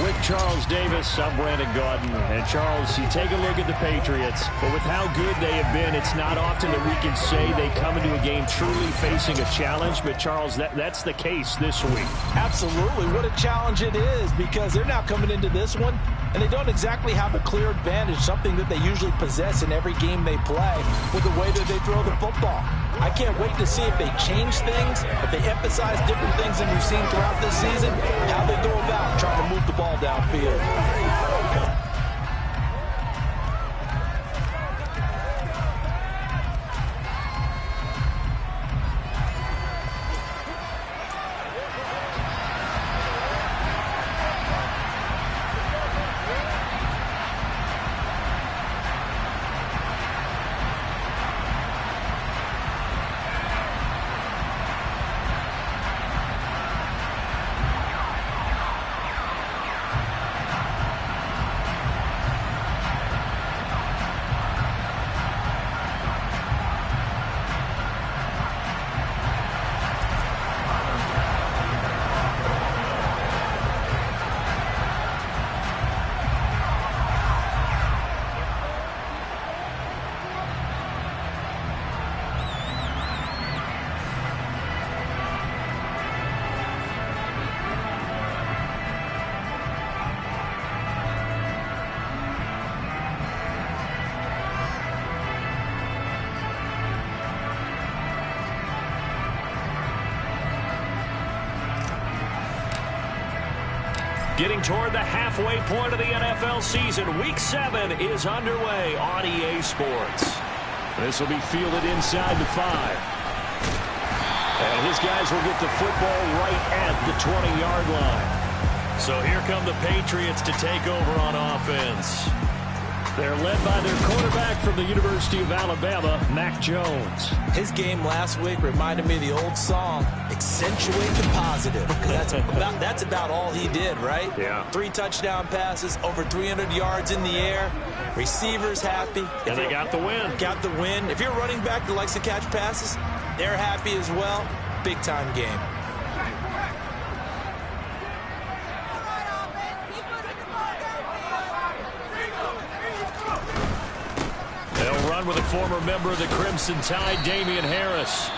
With Charles Davis, I'm Brandon Gaudin. And Charles, you take a look at the Patriots, but with how good they have been, it's not often that we can say they come into a game truly facing a challenge. But Charles, that's the case this week. Absolutely. What a challenge it is, because they're now coming into this one, and they don't exactly have a clear advantage, something that they usually possess in every game they play, with the way that they throw the football. I can't wait to see if they change things, if they emphasize different things than we've seen throughout this season, how they go about trying to move the ball downfield. Getting toward the halfway point of the NFL season, Week 7 is underway on EA Sports. This will be fielded inside the 5. And his guys will get the football right at the 20-yard line. So here come the Patriots to take over on offense. They're led by their quarterback from the University of Alabama, Mac Jones. His game last week reminded me of the old song, Accentuate the Positive. That's about all he did, right? Yeah. 3 touchdown passes, over 300 yards in the air. Receivers happy. And they got the win. Got the win. If you're a running back that likes to catch passes, they're happy as well. Big-time game. With a former member of the Crimson Tide, Damian Harris.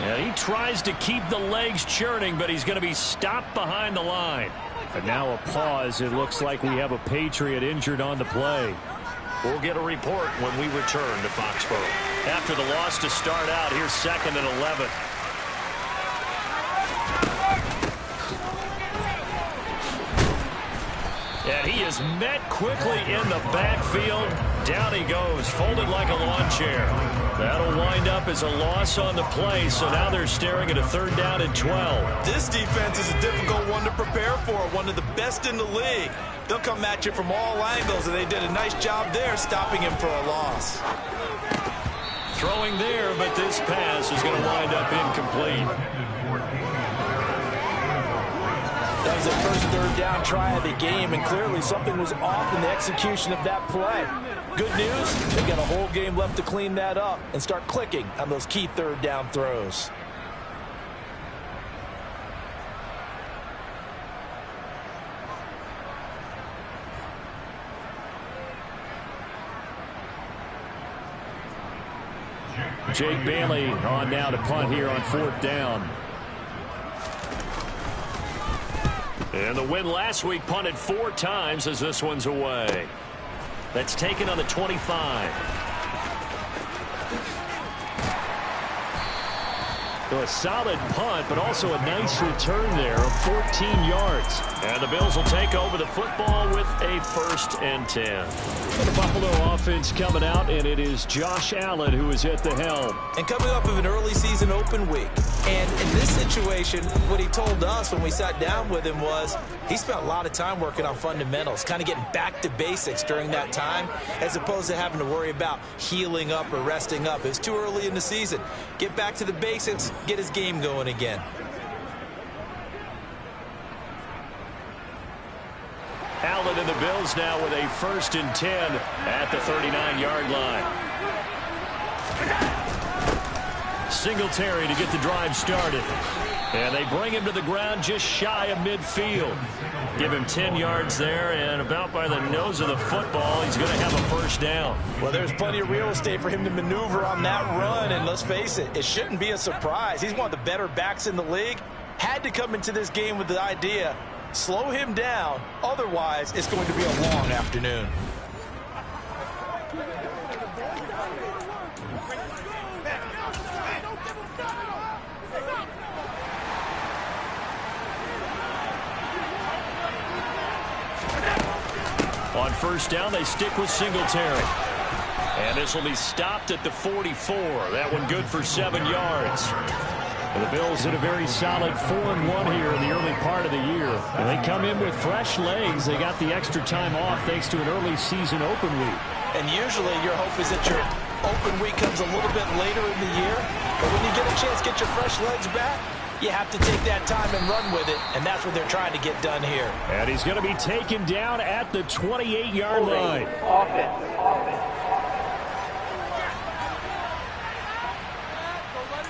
And he tries to keep the legs churning, but he's going to be stopped behind the line. And now a pause. It looks like we have a Patriot injured on the play. We'll get a report when we return to Foxborough. After the loss to start out, here's 2nd and 11. And he is met quickly in the backfield. Down he goes, folded like a lawn chair. That'll wind up as a loss on the play, so now they're staring at a 3rd down and 12. This defense is a difficult one to prepare for, one of the best in the league. They'll come at you from all angles, and they did a nice job there stopping him for a loss. Throwing there, but this pass is going to wind up incomplete. That was their first 3rd down try of the game, and clearly something was off in the execution of that play. Good news, they've got a whole game left to clean that up and start clicking on those key 3rd down throws. Jake Bailey on now to punt here on 4th down. And the win last week, punted 4 times as this one's away. That's taken on the 25. So a solid punt, but also a nice return there of 14 yards. And the Bills will take over the football with a 1st and 10. The Buffalo offense coming out, and it is Josh Allen who is at the helm. And coming off of an early season open week. And in this situation, what he told us when we sat down with him was he spent a lot of time working on fundamentals, kind of getting back to basics during that time, as opposed to having to worry about healing up or resting up. It was too early in the season. Get back to the basics, get his game going again. Allen and the Bills now with a 1st and 10 at the 39-yard line. Singletary to get the drive started. And they bring him to the ground just shy of midfield. Give him 10 yards there, and about by the nose of the football, he's going to have a first down. Well, there's plenty of real estate for him to maneuver on that run, and let's face it, it shouldn't be a surprise. He's one of the better backs in the league. Had to come into this game with the idea, slow him down, otherwise it's going to be a long afternoon. On first down, they stick with Singletary. And this will be stopped at the 44. That one good for 7 yards. And the Bills did a very solid 4-1 here in the early part of the year. And they come in with fresh legs. They got the extra time off thanks to an early season open week. And usually your hope is that your open week comes a little bit later in the year. But when you get a chance to get your fresh legs back, you have to take that time and run with it, and that's what they're trying to get done here. And he's going to be taken down at the 28-yard line.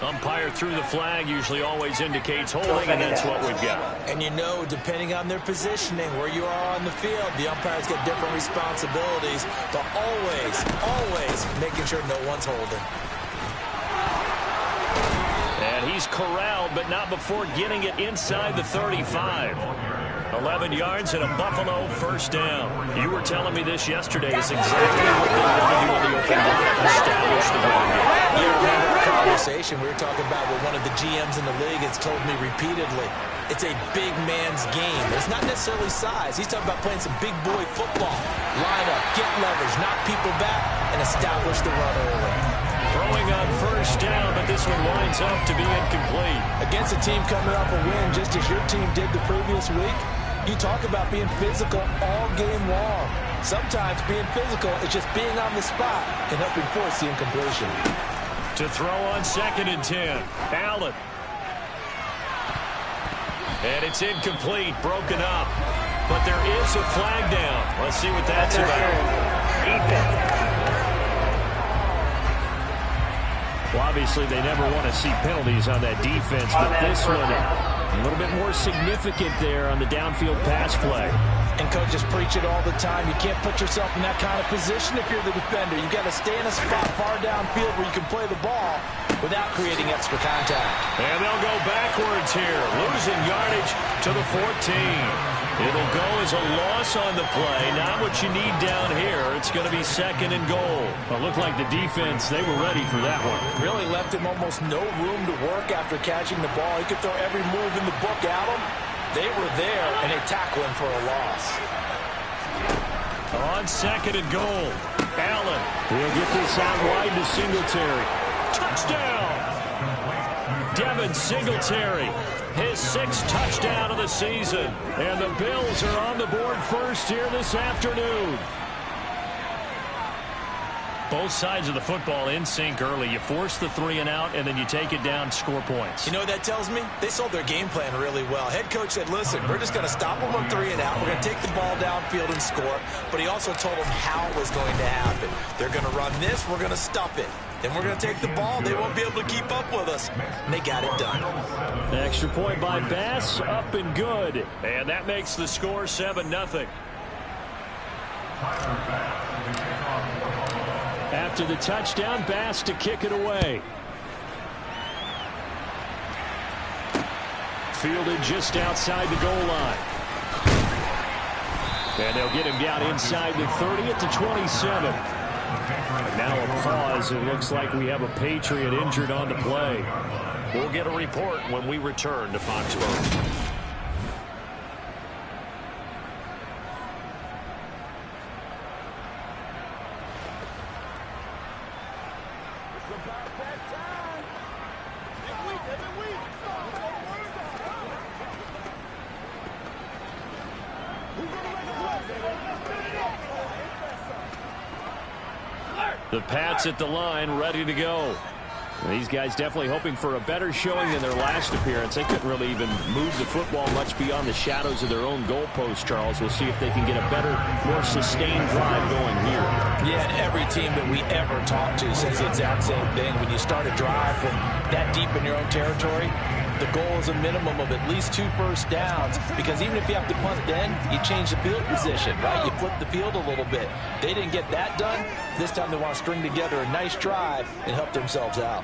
Umpire threw the flag, usually always indicates holding, and that's what we've got. And you know, depending on their positioning, where you are on the field, the umpires get different responsibilities, but always making sure no one's holding. And he's corralled, but not before getting it inside the 35. 11 yards and a Buffalo first down. You were telling me this yesterday is exactly what they want to do in the open line, establish the run game. You remember the conversation we were talking about with one of the GMs in the league has told me repeatedly, it's a big man's game. It's not necessarily size. He's talking about playing some big boy football. Line up, get leverage, knock people back, and establish the run early. Throwing on first down, but this one winds up to be incomplete. Against a team coming off a win, just as your team did the previous week, you talk about being physical all game long. Sometimes being physical is just being on the spot and helping force the incompletion. To throw on 2nd and 10, Allen. And it's incomplete, broken up. But there is a flag down. Let's see what that's about. Well, obviously, they never want to see penalties on that defense, but this one, a little bit more significant there on the downfield pass play. And coaches preach it all the time. You can't put yourself in that kind of position if you're the defender. You got to stay in a spot far downfield where you can play the ball without creating extra contact. And they'll go backwards here, losing yardage to the 14. It'll go as a loss on the play. Not what you need down here. It's going to be 2nd and goal. It looked like the defense, they were ready for that one. Really left him almost no room to work after catching the ball. He could throw every move in the book at him. They were there, and they tackle him for a loss. On 2nd and goal, Allen. He'll get this out wide to Singletary. Touchdown! Devin Singletary. His 6th touchdown of the season. And the Bills are on the board first here this afternoon. Both sides of the football in sync early. You force the 3 and out, and then you take it down, score points. You know what that tells me? They sold their game plan really well. Head coach said, listen, we're just going to stop them on 3 and out. We're going to take the ball downfield and score. But he also told them how it was going to happen. They're going to run this. We're going to stop it. Then we're going to take the ball. They won't be able to keep up with us. And they got it done. An extra point by Bass, up and good. And that makes the score 7-0. After the touchdown, Bass to kick it away. Fielded just outside the goal line. And they'll get him down inside the 30 at the 27. And now a pause. It looks like we have a Patriot injured on the play. We'll get a report when we return to Foxborough. The Pats at the line, ready to go. These guys definitely hoping for a better showing than their last appearance. They couldn't really even move the football much beyond the shadows of their own goalpost, Charles. We'll see if they can get a better, more sustained drive going here. Yeah, and every team that we ever talk to says the exact same thing. When you start a drive from that deep in your own territory, the goal is a minimum of at least 2 first downs, because even if you have to punt then, you change the field position, right? You flip the field a little bit. They didn't get that done. This time they want to string together a nice drive and help themselves out.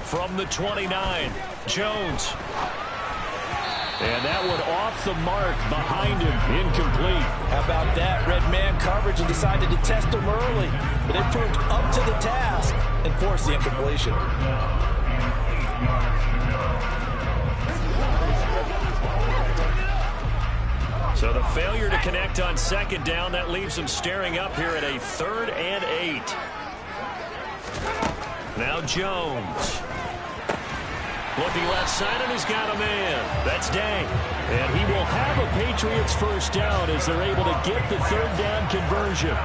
From the 29, Jones. And that one off the mark behind him, incomplete. How about that? Red man coverage and decided to test him early. But it proved up to the task and forced the incompletion. So the failure to connect on second down, that leaves him staring up here at a 3rd and 8. Now Jones. Looking left side, and he's got a man. That's Day. And he will have a Patriots first down as they're able to get the 3rd down conversion.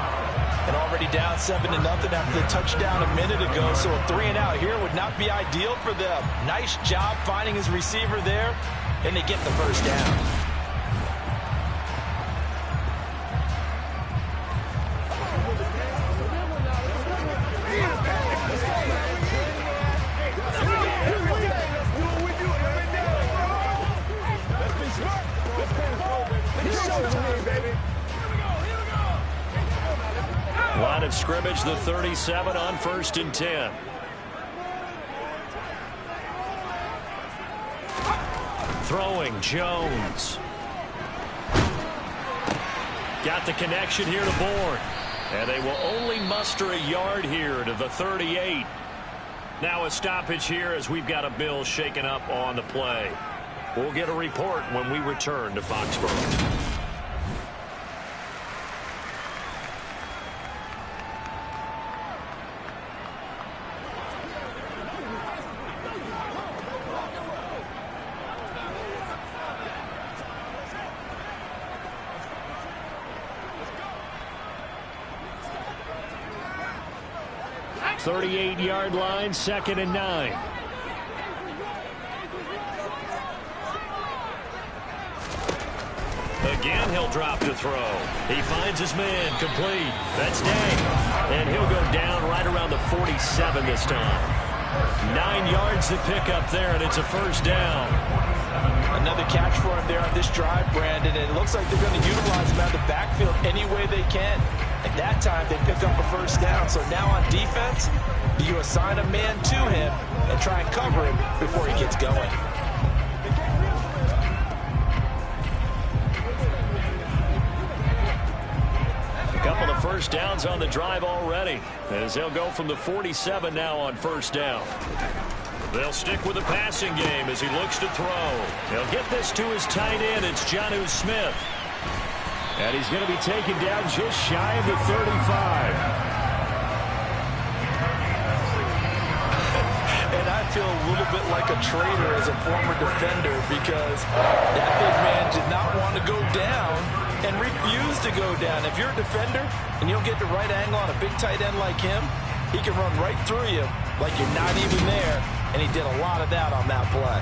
And already down 7-0 after the touchdown a minute ago, so a 3 and out here would not be ideal for them. Nice job finding his receiver there, and they get the first down. Line of scrimmage, the 37 on 1st and 10. Throwing, Jones. Got the connection here to Bourne. And they will only muster a yard here to the 38. Now a stoppage here as we've got a Bill shaken up on the play. We'll get a report when we return to Foxborough. The 38-yard line, 2nd and 9. Again, he'll drop to throw. He finds his man, complete. That's Day. And he'll go down right around the 47 this time. 9 yards to pick up there, and it's a first down. Another catch for him there on this drive, Brandon. And it looks like they're going to utilize him out of the backfield any way they can. At that time, they pick up a first down. So now on defense, do you assign a man to him and try and cover him before he gets going? A couple of first downs on the drive already, as they'll go from the 47 now on first down. They'll stick with the passing game as he looks to throw. He'll get this to his tight end. It's Jonnu Smith. And he's going to be taken down just shy of the 35. And I feel a little bit like a traitor as a former defender, because that big man did not want to go down and refused to go down. If you're a defender and you don't get the right angle on a big tight end like him, he can run right through you like you're not even there. And he did a lot of that on that play.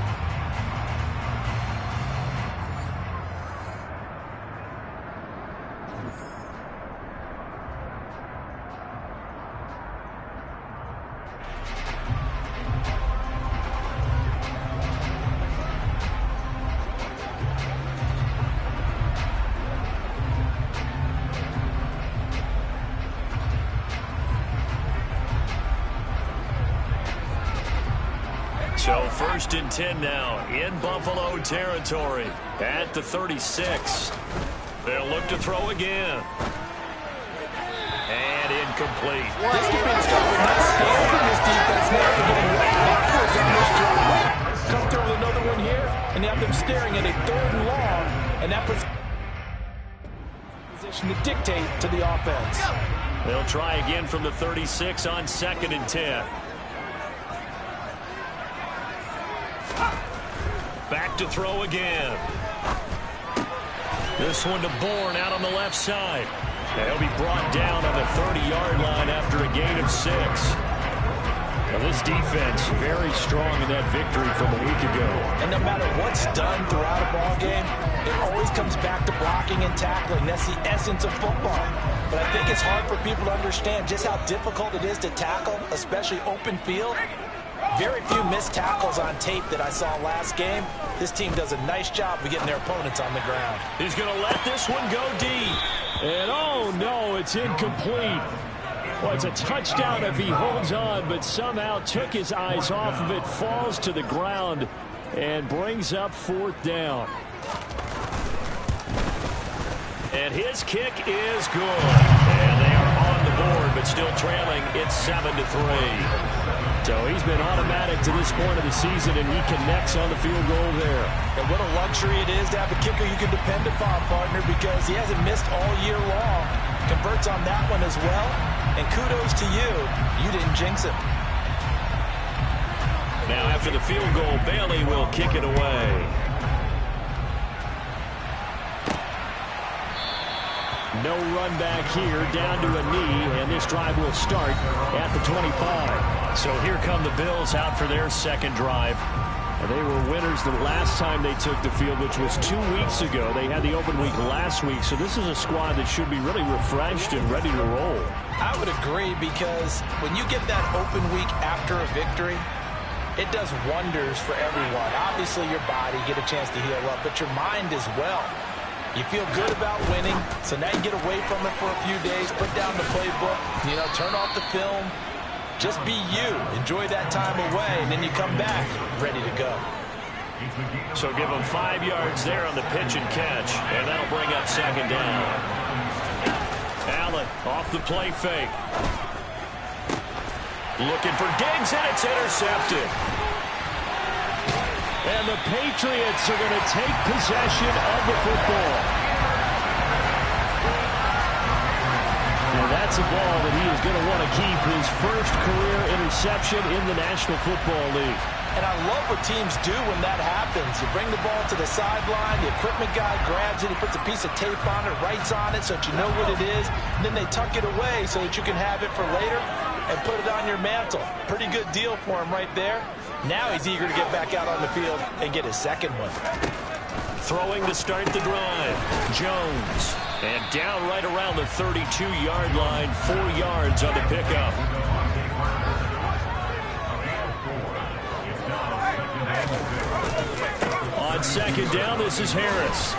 So 1st and 10 now in Buffalo territory at the 36. They'll look to throw again. And incomplete. This defense got a nice stand from this defense. Now they're getting right backwards on this drive. Come through with another one here, and you have them staring at a 3rd and long, and that puts position to dictate to the offense. They'll try again from the 36 on 2nd and 10. Back to throw again. This one to Bourne out on the left side. And he'll be brought down on the 30-yard line after a gain of 6. Now this defense very strong in that victory from a week ago. And no matter what's done throughout a ball game, it always comes back to blocking and tackling. That's the essence of football. But I think it's hard for people to understand just how difficult it is to tackle, especially open field. Very few missed tackles on tape that I saw last game. This team does a nice job of getting their opponents on the ground. He's going to let this one go deep. And oh no, it's incomplete. Well, it's a touchdown if he holds on, but somehow took his eyes off of it, falls to the ground, and brings up 4th down. And his kick is good. And they are on the board, but still trailing. It's 7-3. So he's been automatic to this point of the season, and he connects on the field goal there. And what a luxury it is to have a kicker you can depend upon, partner, because he hasn't missed all year long. Converts on that one as well. And kudos to you. You didn't jinx him. Now after the field goal, Bailey will kick it away. No run back here, down to a knee, and this drive will start at the 25. So here come the Bills out for their second drive. And they were winners the last time they took the field, which was 2 weeks ago. They had the open week last week, so this is a squad that should be really refreshed and ready to roll. I would agree, because when you get that open week after a victory, it does wonders for everyone. Obviously, your body, get a chance to heal up, but your mind as well. You feel good about winning, so now you get away from it for a few days, put down the playbook, turn off the film. Just be you. Enjoy that time away, and then you come back ready to go. So give them 5 yards there on the pitch and catch, and that'll bring up 2nd down. Allen off the play fake. Looking for Diggs, and it's intercepted. And the Patriots are going to take possession of the football. And that's a ball that he is going to want to keep, his first career interception in the National Football League. And I love what teams do when that happens. You bring the ball to the sideline, the equipment guy grabs it, he puts a piece of tape on it, writes on it so that you know what it is, and then they tuck it away so that you can have it for later and put it on your mantle. Pretty good deal for him right there. Now he's eager to get back out on the field and get his second one. Throwing to start the drive, Jones. And down right around the 32-yard line, 4 yards on the pickup. On 2nd down, this is Harris.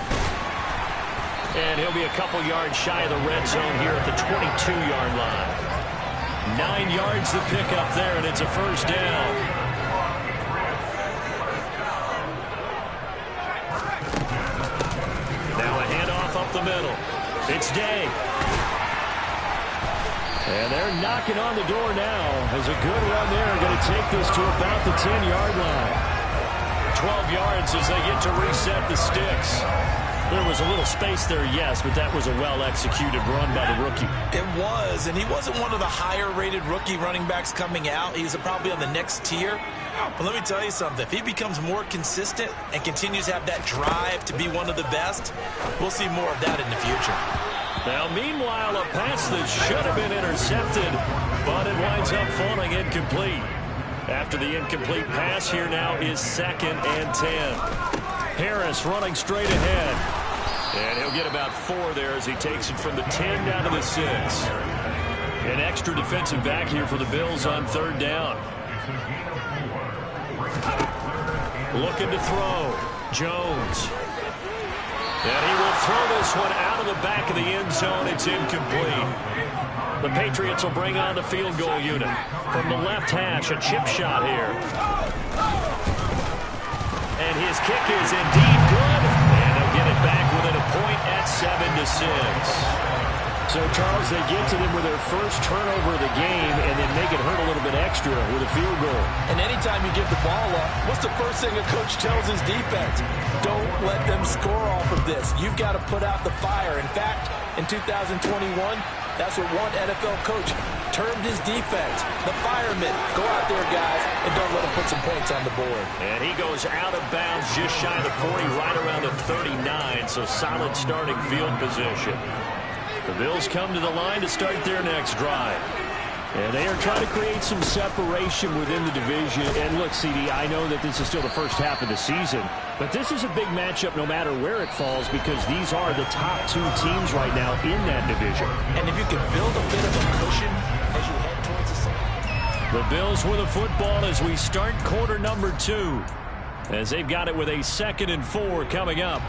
And he'll be a couple yards shy of the red zone here at the 22-yard line. 9 yards to pick up there, and it's a 1st down. Now a handoff up the middle. It's Day. And they're knocking on the door now. As a good run there, going to take this to about the 10-yard line. 12 yards as they get to reset the sticks. There was a little space there, yes, but that was a well-executed run by the rookie. It was, and he wasn't one of the higher-rated rookie running backs coming out. He's probably on the next tier. But let me tell you something. If he becomes more consistent and continues to have that drive to be one of the best, we'll see more of that in the future. Now, meanwhile, a pass that should have been intercepted, but it winds up falling incomplete. After the incomplete pass, here now is 2nd and 10. Harris running straight ahead. And he'll get about 4 there as he takes it from the 10 down to the 6. An extra defensive back here for the Bills on 3rd down. Looking to throw. Jones. And he will throw this one out of the back of the end zone. It's incomplete. The Patriots will bring on the field goal unit. From the left hash, a chip shot here. And his kick is indeed good. And they'll get it back within a point at 7-6. So, Charles, they get to them with their first turnover of the game and then make it hurt a little bit extra with a field goal. And anytime you give the ball up, what's the first thing a coach tells his defense? Don't let them score off of this. You've got to put out the fire. In fact, in 2021, that's what one NFL coach termed his defense. The firemen. Go out there, guys, and don't let them put some points on the board. And he goes out of bounds just shy of the 40, right around the 39, so solid starting field position. The Bills come to the line to start their next drive. And they are trying to create some separation within the division. And look, CD, I know that this is still the first half of the season, but this is a big matchup no matter where it falls because these are the top 2 teams right now in that division. And if you can build a bit of a cushion as you head towards the second. The Bills with a football as we start quarter number 2. As they've got it with a 2nd and 4 coming up.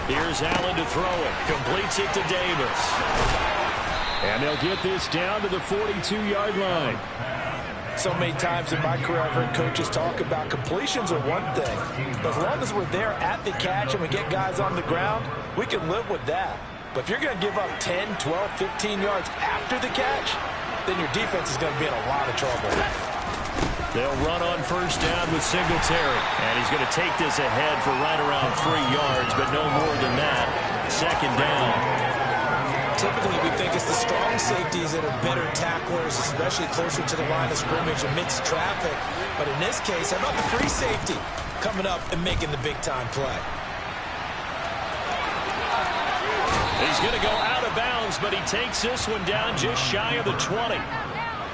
Here's Allen to throw it. Completes it to Davis. And they'll get this down to the 42-yard line. So many times in my career, I've heard coaches talk about completions are one thing. But as long as we're there at the catch and we get guys on the ground, we can live with that. But if you're going to give up 10, 12, 15 yards after the catch, then your defense is going to be in a lot of trouble. They'll run on first down with Singletary. And he's going to take this ahead for right around 3 yards, but no more than that. 2nd down. Typically, we think it's the strong safeties that are better tacklers, especially closer to the line of scrimmage amidst traffic. But in this case, how about the free safety coming up and making the big-time play? He's going to go out of bounds, but he takes this one down just shy of the 20.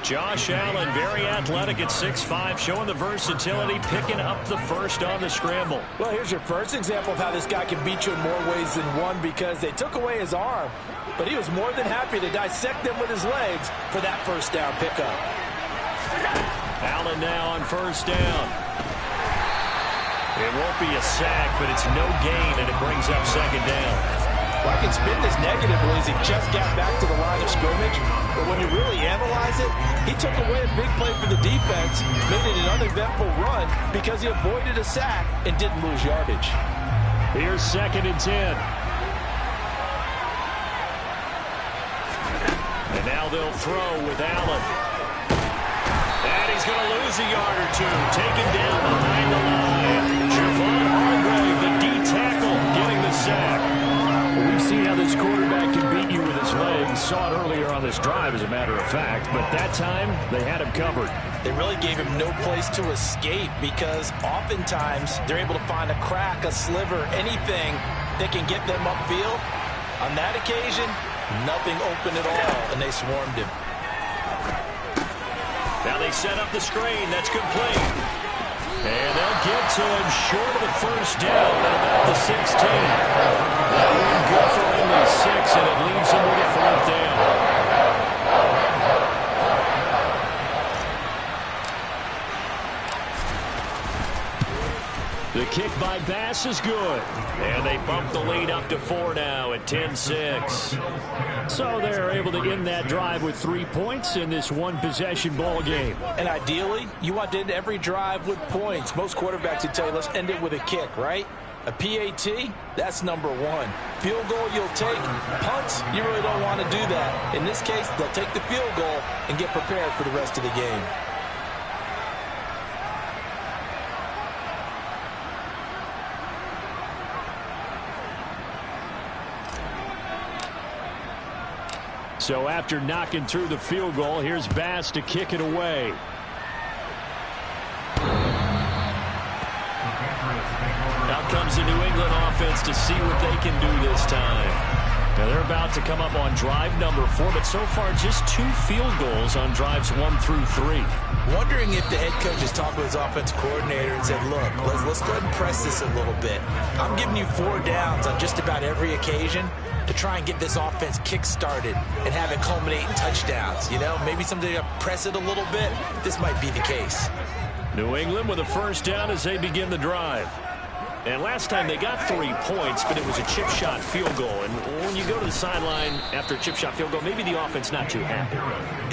Josh Allen, very athletic at 6'5", showing the versatility, picking up the first on the scramble. Well, here's your first example of how this guy can beat you in more ways than one, because they took away his arm, but he was more than happy to dissect them with his legs for that first down pickup. Allen now on first down. It won't be a sack, but it's no gain, and it brings up 2nd down. Well, I can spin this negatively as he just got back to the line of scrimmage, but when you really analyze it, he took away a big play for the defense, made it an uneventful run because he avoided a sack and didn't lose yardage. Here's 2nd and 10. And now they'll throw with Allen. And he's going to lose a yard or two, taken down behind the line. Javon Hargrave, the D-tackle, getting the sack. We've seen how this quarterback can beat you with his legs. Saw it earlier on this drive, as a matter of fact. But that time, they had him covered. They really gave him no place to escape because oftentimes they're able to find a crack, a sliver, anything that can get them upfield. On that occasion, nothing open at all, and they swarmed him. Now they set up the screen. That's complete. And they'll get to him short of the first down at about the 16. That one good for only 6, and it leaves him with a 4th down. The kick by Bass is good. And they bump the lead up to 4 now at 10-6. So they're able to end that drive with 3 points in this one-possession ball game. And ideally, you want to end every drive with points. Most quarterbacks would tell you, let's end it with a kick, right? A PAT, that's number 1. Field goal you'll take. Punts, you really don't want to do that. In this case, they'll take the field goal and get prepared for the rest of the game. So after knocking through the field goal, here's Bass to kick it away. Out comes the New England offense to see what they can do this time. Now they're about to come up on drive number 4, but so far just 2 field goals on drives 1 through 3. Wondering if the head coach has talked with his offense coordinator and said, look, let's go ahead and press this a little bit. I'm giving you 4 downs on just about every occasion to try and get this offense kick-started and have it culminate in touchdowns. You know, maybe something to press it a little bit. This might be the case. New England with a first down as they begin the drive. And last time they got 3 points, but it was a chip shot field goal. And when you go to the sideline after a chip shot field goal, maybe the offense not too happy.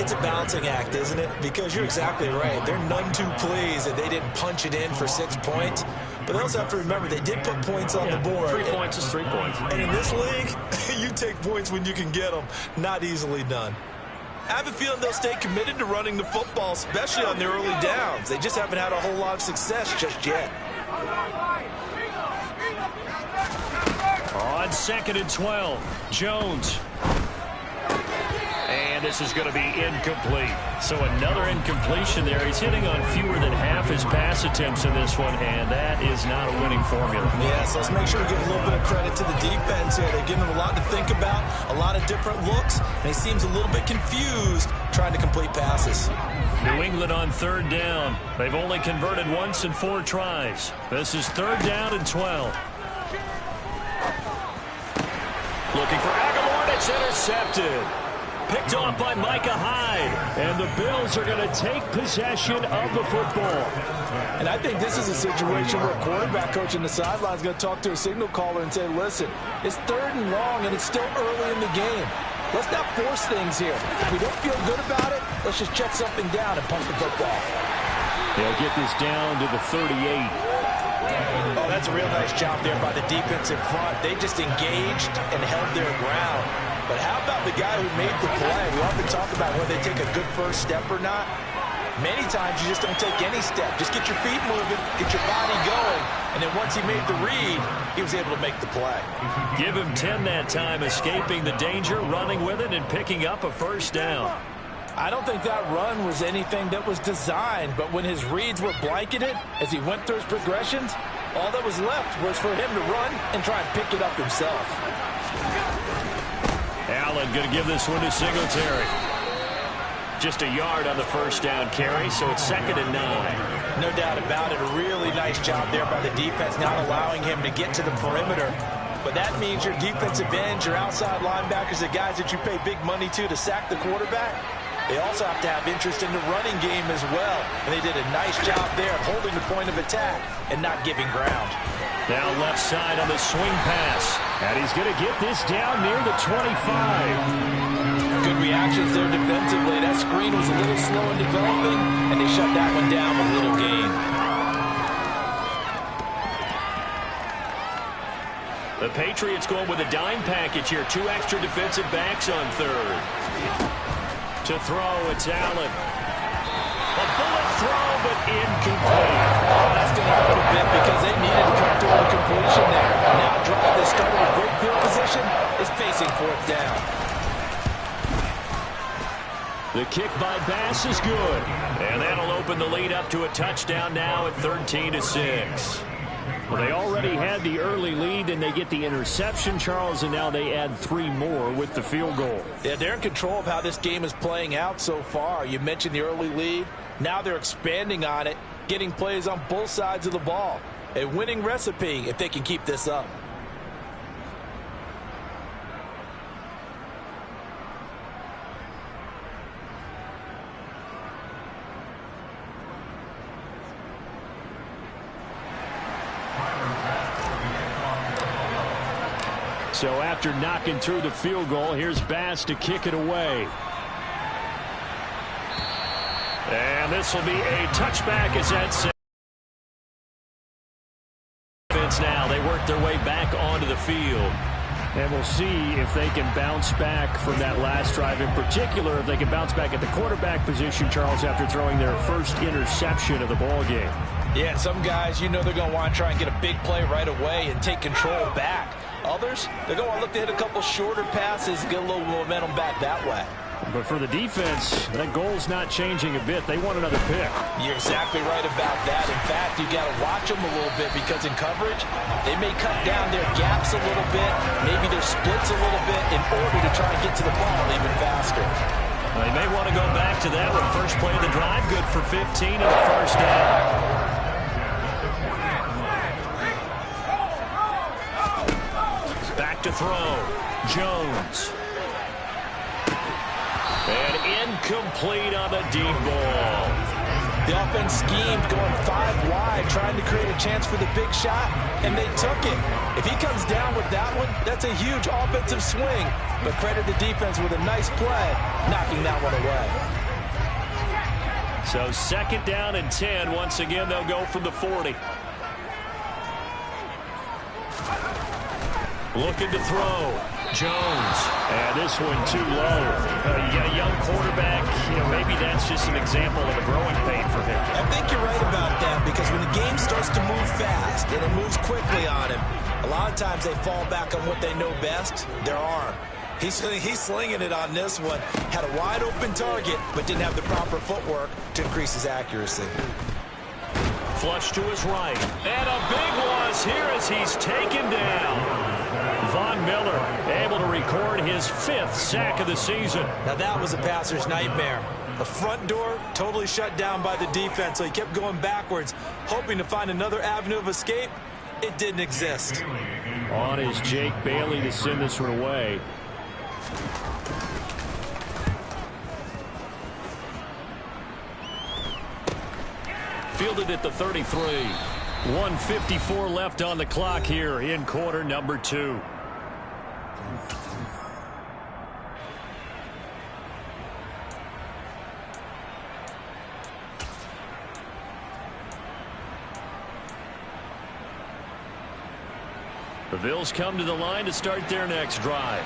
It's a balancing act, isn't it? Because you're exactly right. They're none too pleased that they didn't punch it in for 6 points. But they also have to remember they did put points on the board. 3 points is 3 points. And in this league, you take points when you can get them. Not easily done. I have a feeling they'll stay committed to running the football, especially on their early downs. They just haven't had a whole lot of success just yet. On 2nd and 12, Jones. And the pass is going to be incomplete. So another incompletion there. He's hitting on fewer than half his pass attempts in this one, and that is not a winning formula. Yes, let's make sure we give a little bit of credit to the defense here. They're giving him a lot to think about, a lot of different looks, and he seems a little bit confused trying to complete passes. New England on third down. They've only converted once in 4 tries. This is third down and 12. Looking for Aguilar, and it's intercepted. Picked off by Micah Hyde. And the Bills are going to take possession of the football. And I think this is a situation where a quarterback coach in the sideline is going to talk to a signal caller and say, listen, it's third and long, and it's still early in the game. Let's not force things here. If we don't feel good about it, let's just check something down and punt the football. They'll get this down to the 38. Oh, that's a real nice job there by the defense in front. They just engaged and held their ground. But how about the guy who made the play? We often talk about whether they take a good first step or not. Many times you just don't take any step. Just get your feet moving, get your body going, and then once he made the read, he was able to make the play. Give him 10 that time, escaping the danger, running with it, and picking up a first down. I don't think that run was anything that was designed, but when his reads were blanketed as he went through his progressions, all that was left was for him to run and try and pick it up himself. Allen going to give this one to Singletary. Just a yard on the first down carry, so it's 2nd and 9. No doubt about it. A really nice job there by the defense, not allowing him to get to the perimeter. But that means your defensive ends, your outside linebackers, the guys that you pay big money to sack the quarterback, they also have to have interest in the running game as well. And they did a nice job there of holding the point of attack and not giving ground. Now left side on the swing pass. And he's going to get this down near the 25. Good reactions there defensively. That screen was a little slow in developing, and they shut that one down with little gain. The Patriots going with a dime package here. 2 extra defensive backs on third. To throw, it's Allen. A bullet throw, but incomplete. Oh, that's going to hurt a bit because they needed to come through the completion there. Now drive the starter with great field position is facing 4th down. The kick by Bass is good. And that'll open the lead up to a touchdown now at 13-6. Well, they already had the early lead, and they get the interception, Charles, and now they add 3 more with the field goal. Yeah, they're in control of how this game is playing out so far. You mentioned the early lead. Now they're expanding on it, getting plays on both sides of the ball. A winning recipe if they can keep this up. So after knocking through the field goal, here's Bass to kick it away. And this will be a touchback as that's now. They work their way back onto the field. And we'll see if they can bounce back from that last drive. In particular, if they can bounce back at the quarterback position, Charles, after throwing their first interception of the ball game. Yeah, and some guys, you know they're going to want to try and get a big play right away and take control back. Others, they're going to look to hit a couple shorter passes, get a little momentum back that way. But for the defense, that goal's not changing a bit. They want another pick. You're exactly right about that. In fact, you got to watch them a little bit because in coverage, they may cut down their gaps a little bit, maybe their splits a little bit in order to try and get to the ball even faster. Well, they may want to go back to that one. First play of the drive, good for 15 and a first down. Back to throw. Jones. And incomplete on the deep ball. The offense schemed going 5 wide, trying to create a chance for the big shot, and they took it. If he comes down with that one, that's a huge offensive swing. But credit the defense with a nice play, knocking that one away. So 2nd down and 10. Once again, they'll go from the 40. Looking to throw. Jones. And this one too low. You got a young quarterback. You know, maybe that's just an example of a growing pain for him. I think you're right about that because when the game starts to move fast and it moves quickly on him, a lot of times they fall back on what they know best, their arm. He's slinging it on this one. Had a wide open target, but didn't have the proper footwork to increase his accuracy. Flush to his right. And a big loss here as he's taken down. Von Miller able to record his 5th sack of the season. Now that was a passer's nightmare. The front door totally shut down by the defense, so he kept going backwards, hoping to find another avenue of escape. It didn't exist. On is Jake Bailey to send this one away. Fielded at the 33. 1:54 left on the clock here in quarter number 2. The Bills come to the line to start their next drive.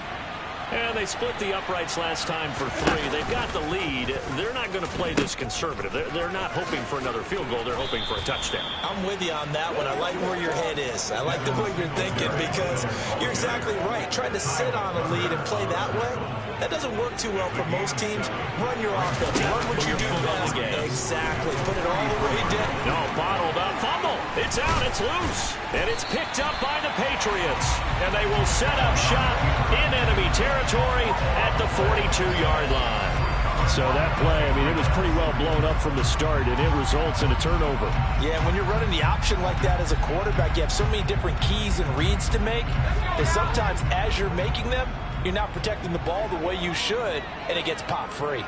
And they split the uprights last time for 3. They've got the lead. They're not going to play this conservative. They're not hoping for another field goal. They're hoping for a touchdown. I'm with you on that one. I like where your head is. I like the way you're thinking because you're exactly right. Trying to sit on a lead and play that way, that doesn't work too well for most teams. Run your offense. Run what you do best. Exactly. Put it all the way down. No, bottled up. Fumble. It's out. It's loose. And it's picked up by the Patriots. And they will set up shop in enemy territory at the 42-yard line. So that play, I mean, it was pretty well blown up from the start, and it results in a turnover. Yeah, when you're running the option like that as a quarterback, you have so many different keys and reads to make that sometimes as you're making them, you're not protecting the ball the way you should, and it gets popped free.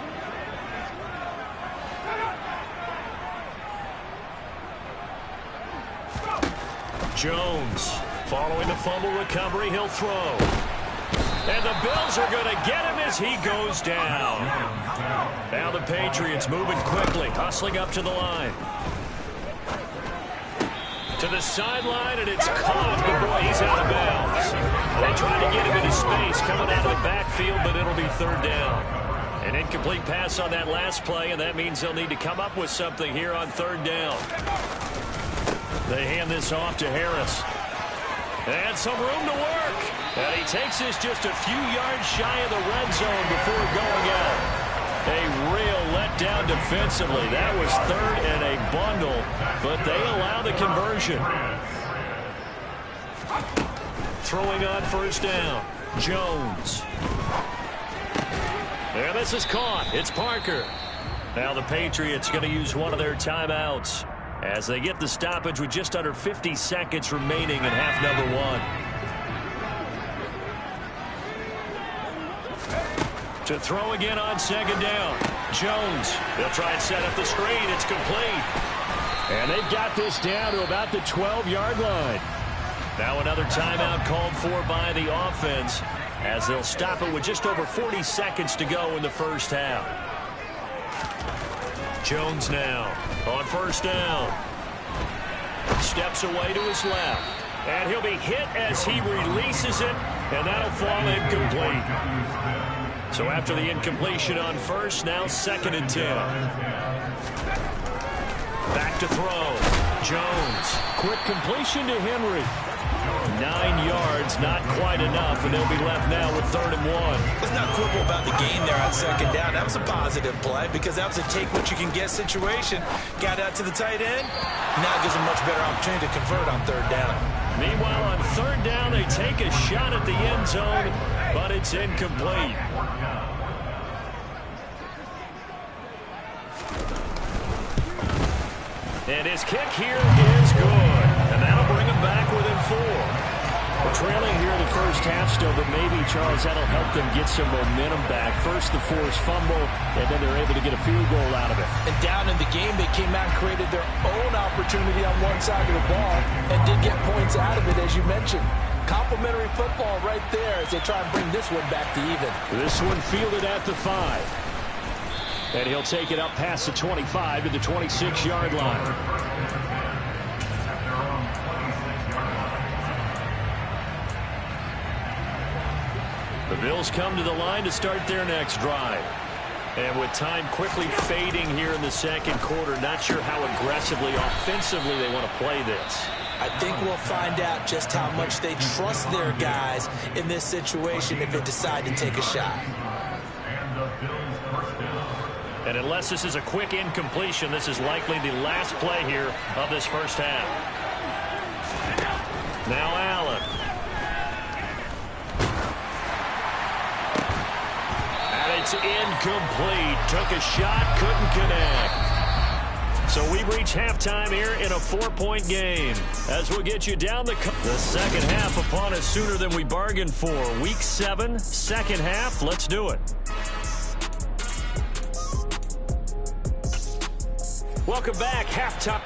Jones, following the fumble recovery, he'll throw. And the Bills are going to get him as he goes down. Now the Patriots moving quickly, hustling up to the line. To the sideline, and it's caught. But boy, he's out of bounds. They try to get him into space coming out of the backfield, but it'll be 3rd down. An incomplete pass on that last play, and that means they'll need to come up with something here on 3rd down. They hand this off to Harris. And some room to work. And he takes this just a few yards shy of the red zone before going out. A real letdown defensively. That was 3rd and a bundle, but they allow the conversion. Throwing on 1st down. Jones. And this is caught. It's Parker. Now the Patriots going to use one of their timeouts as they get the stoppage with just under 50 seconds remaining in half number 1. To throw again on 2nd down. Jones. They'll try and set up the screen. It's complete. And they've got this down to about the 12-yard line. Now another timeout called for by the offense as they'll stop it with just over 40 seconds to go in the first half. Jones now on 1st down. Steps away to his left. And he'll be hit as he releases it, and that'll fall incomplete. So after the incompletion on 1st, now 2nd and 10. Back to throw. Jones. Quick completion to Henry. 9 yards, not quite enough, and they'll be left now with 3rd and 1. Let's not quibble about the gain there on 2nd down. That was a positive play because that was a take-what-you-can-get situation. Got out to the tight end. Now it gives them much better opportunity to convert on 3rd down. Meanwhile, on 3rd down, they take a shot at the end zone, but it's incomplete. And his kick here is good. And that'll bring him back within 4. We're trailing here in the first half still, but maybe, Charles, that'll help them get some momentum back. First, the forced fumble, and then they're able to get a field goal out of it. And down in the game, they came out and created their own opportunity on one side of the ball and did get points out of it, as you mentioned. Complimentary football right there as they try and bring this one back to even. This one fielded at the 5. And he'll take it up past the 25 to the 26-yard line. The Bills come to the line to start their next drive. And with time quickly fading here in the 2nd quarter, not sure how aggressively, offensively they want to play this. I think we'll find out just how much they trust their guys in this situation if they decide to take a shot. And unless this is a quick incompletion, this is likely the last play here of this first half. Now Allen. And it's incomplete. Took a shot, couldn't connect. So we've reached halftime here in a 4-point game. As we'll get you down the second half upon us sooner than we bargained for. Week 7, second half. Let's do it. Welcome back. Halftime.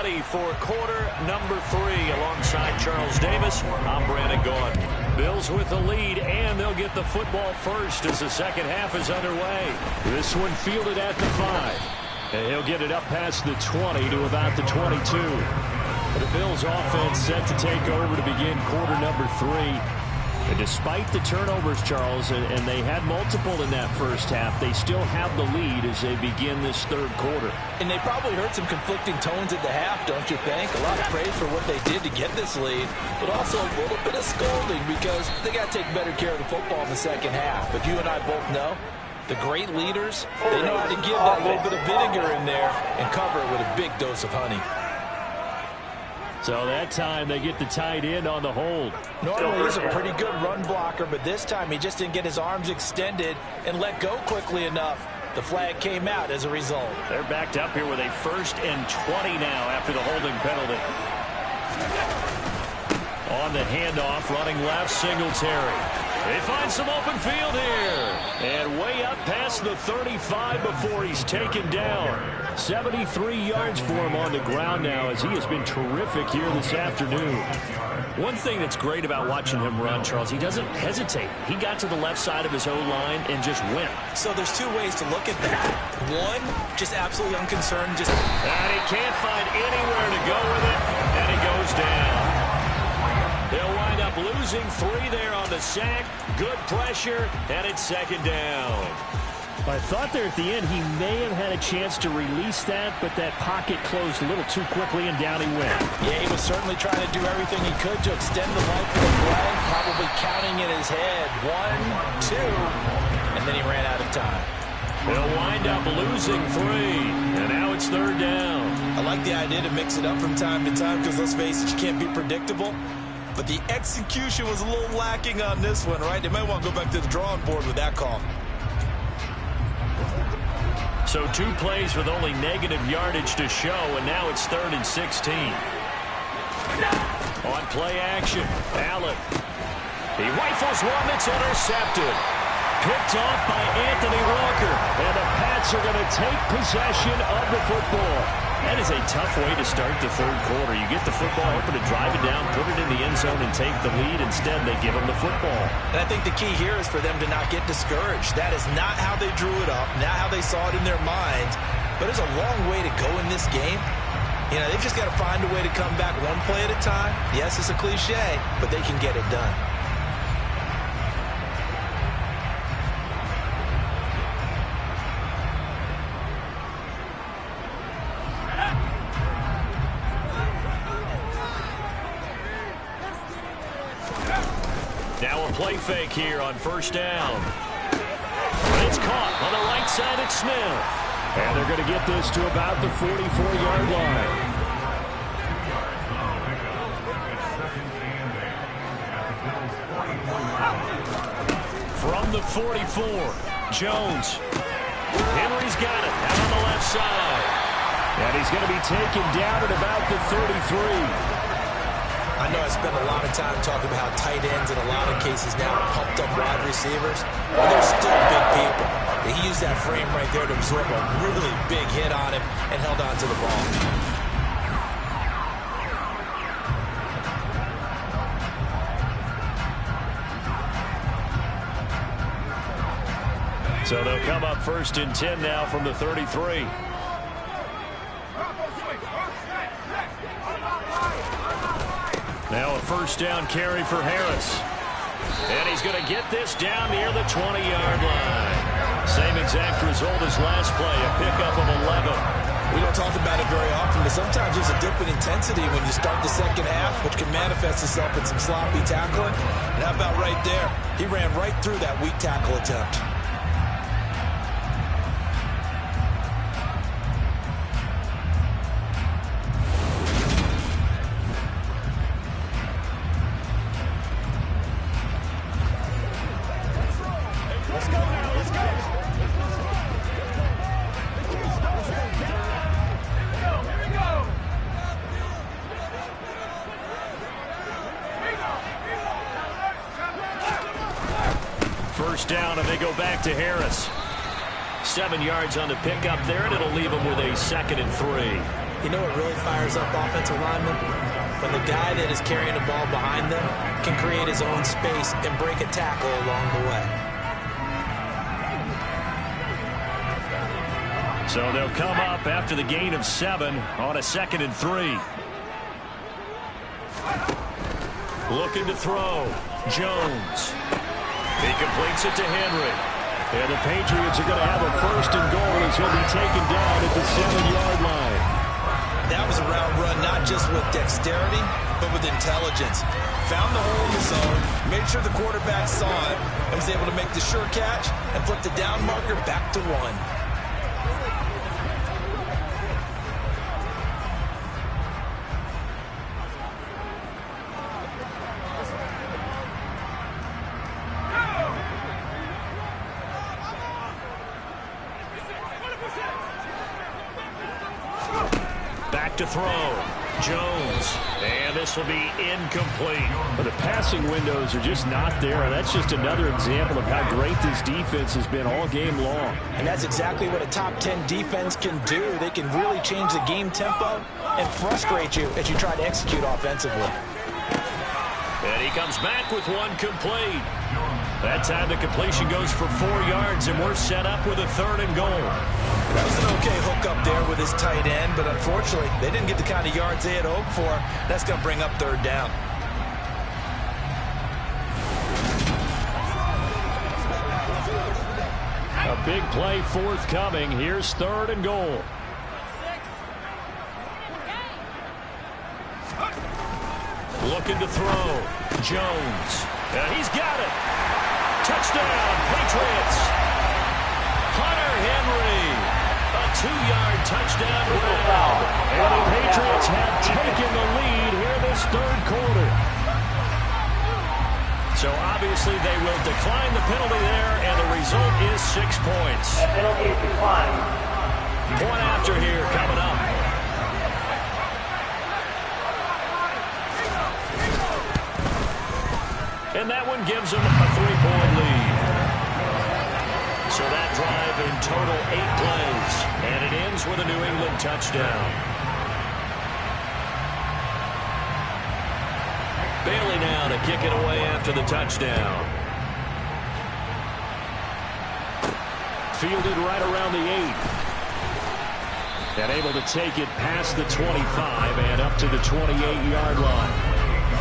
ready for quarter number 3. Alongside Charles Davis, I'm Brandon Gaudin. Bills with the lead, and they'll get the football first as the second half is underway. This one fielded at the 5. And he'll get it up past the 20 to about the 22. The Bills offense set to take over to begin quarter number 3. And despite the turnovers, Charles, and they had multiple in that first half, they still have the lead as they begin this third quarter. And they probably heard some conflicting tones at the half, don't you think? A lot of praise for what they did to get this lead, but also a little bit of scolding because they got to take better care of the football in the second half. But you and I both know the great leaders, they know how to give that little bit of vinegar in there and cover it with a big dose of honey. So that time they get the tight end on the hold. Normally he's a pretty good run blocker, but this time he just didn't get his arms extended and let go quickly enough. The flag came out as a result. They're backed up here with a 1st and 20 now after the holding penalty. On the handoff, running left, Singletary. They find some open field here. And way up past the 35 before he's taken down. 73 yards for him on the ground now as he has been terrific here this afternoon. One thing that's great about watching him run, Charles, he doesn't hesitate. He got to the left side of his O-line and just went. So there's two ways to look at that. One, just absolutely unconcerned. And he can't find anywhere to go with it, and he goes down. They'll wind up losing 3 there on the sack. Good pressure, and it's second down. I thought there at the end he may have had a chance to release that, but that pocket closed a little too quickly, and down he went. Yeah, he was certainly trying to do everything he could to extend the length of the play, probably counting in his head 1, 2, and then he ran out of time. They'll wind up losing 3, and now it's third down. I like the idea to mix it up from time to time because, let's face it, you can't be predictable. But the execution was a little lacking on this one, right? They might want to go back to the drawing board with that call. So 2 plays with only negative yardage to show, and now it's 3rd and 16. On play action, Allen. He rifles one that's intercepted. Picked off by Anthony Walker, and the Pats are going to take possession of the football. That is a tough way to start the third quarter. You get the football, hoping to drive it down, put it in the end zone, and take the lead. Instead, they give them the football. And I think the key here is for them to not get discouraged. That is not how they drew it up, not how they saw it in their minds. But there's a long way to go in this game. You know, they've just got to find a way to come back one play at a time. Yes, it's a cliche, but they can get it done. Now a play fake here on first down. It's caught on the right side at Smith. And they're going to get this to about the 44-yard line. From the 44, Jones. Henry's got it out on the left side. And he's going to be taken down at about the 33. I know I spent a lot of time talking about how tight ends in a lot of cases now are pumped up wide receivers, but they're still big people. He used that frame right there to absorb a really big hit on him and held on to the ball. So they'll come up 1st and 10 now from the 33. Now a first down carry for Harris. And he's going to get this down near the 20-yard line. Same exact result as last play, a pickup of 11. We don't talk about it very often, but sometimes there's a dip in intensity when you start the second half, which can manifest itself in some sloppy tackling. And how about right there? He ran right through that weak tackle attempt. Down, and they go back to Harris. 7 yards on the pickup there, and it'll leave him with a 2nd and 3. You know what really fires up offensive linemen? When the guy that is carrying the ball behind them can create his own space and break a tackle along the way. So they'll come up after the gain of 7 on a 2nd and 3. Looking to throw. Jones. He completes it to Henry. And the Patriots are going to have a 1st and goal as he'll be taken down at the 7-yard line. That was a route run, not just with dexterity, but with intelligence. Found the hole in the zone, made sure the quarterback saw it, and was able to make the sure catch and flip the down marker back to 1. To throw. Jones. And this will be incomplete. But the passing windows are just not there. And that's just another example of how great this defense has been all game long. And that's exactly what a top 10 defense can do. They can really change the game tempo and frustrate you as you try to execute offensively. And he comes back with one complete. That time the completion goes for 4 yards, and we're set up with a 3rd and goal. That was an okay hook up there with his tight end, but unfortunately, they didn't get the kind of yards they had hoped for. That's going to bring up 3rd down. A big play forthcoming. Here's 3rd and goal. Looking to throw. Jones. And he's got it. Touchdown, Patriots. Hunter Henry. A 2-yard touchdown grab. And the Patriots have taken the lead here this 3rd quarter. So obviously they will decline the penalty there, and the result is 6 points. That penalty is declined. Point after here coming up. And that one gives them a 3-point lead. So that drive in total 8 plays. And it ends with a New England touchdown. Bailey now to kick it away after the touchdown. Fielded right around the 8. And able to take it past the 25 and up to the 28-yard line.